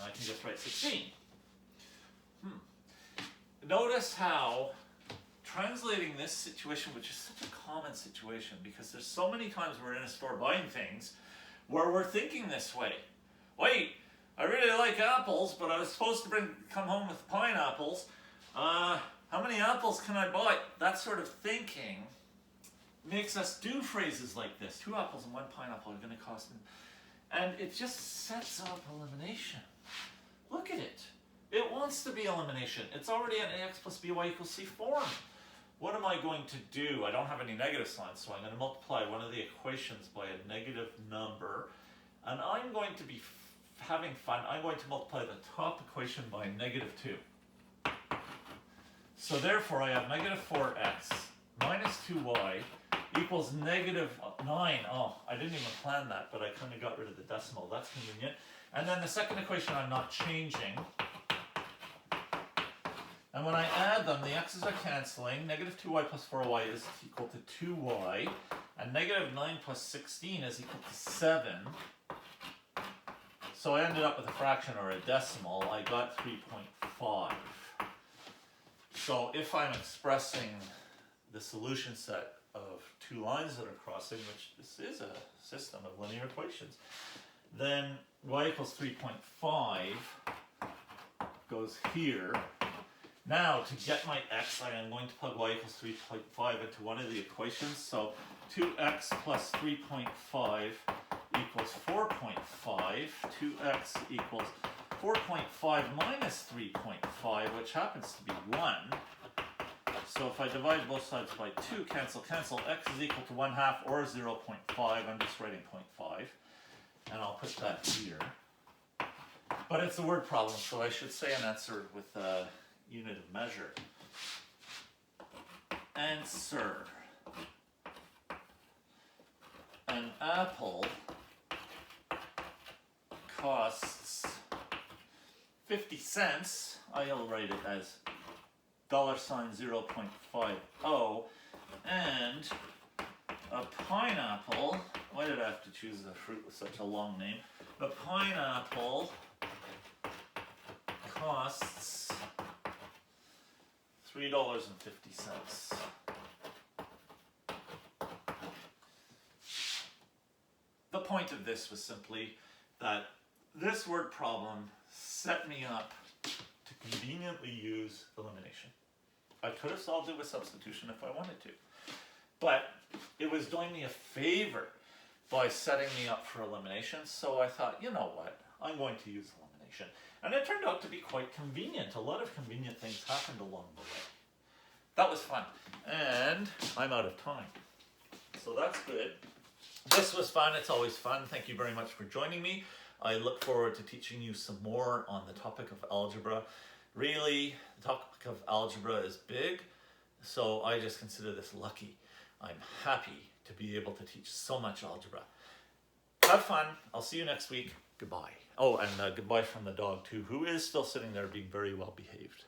I can just write 16. Notice how translating this situation, which is such a common situation because there's so many times we're in a store buying things where we're thinking this way. Wait, I really like apples, but I was supposed to come home with pineapples. How many apples can I buy? That sort of thinking makes us do phrases like this. 2 apples and 1 pineapple are going to cost, and it just sets up elimination. Look at it. It wants to be elimination. It's already an ax plus by equals c form. What am I going to do? I don't have any negative signs, so I'm going to multiply one of the equations by a negative number. And I'm going to be having fun. I'm going to multiply the top equation by negative 2. So therefore, I have negative 4x minus 2y equals negative 9. Oh, I didn't even plan that, but I kind of got rid of the decimal. That's convenient. And then the second equation I'm not changing. And when I add them, the x's are canceling. Negative 2y plus 4y is equal to 2y. And negative 9 plus 16 is equal to 7. So I ended up with a fraction or a decimal. I got 3.5. So if I'm expressing the solution set of 2 lines that are crossing, which this is a system of linear equations, then y equals 3.5 goes here. Now, to get my x, I am going to plug y equals 3.5 into one of the equations. So 2x plus 3.5 equals 4.5. 2x equals 4.5 minus 3.5, which happens to be 1. So if I divide both sides by 2, cancel, x is equal to 1/2 or 0.5. I'm just writing 0.5. And I'll put that here. But it's a word problem, so I should say an answer with a unit of measure. Answer. An apple costs 50 cents. I'll write it as $0.50, and a pineapple, why did I have to choose a fruit with such a long name? The pineapple costs $3.50. The point of this was simply that this word problem set me up to conveniently use elimination. I could have solved it with substitution if I wanted to, but it was doing me a favor by setting me up for elimination, so I thought, you know what, I'm going to use elimination. And it turned out to be quite convenient. A lot of convenient things happened along the way. That was fun. And I'm out of time. So that's good. This was fun. It's always fun. Thank you very much for joining me. I look forward to teaching you some more on the topic of algebra. Really, the topic of algebra is big, so I just consider this lucky. I'm happy to be able to teach so much algebra. Have fun. I'll see you next week. Goodbye. Oh, and goodbye from the dog too, who is still sitting there being very well behaved.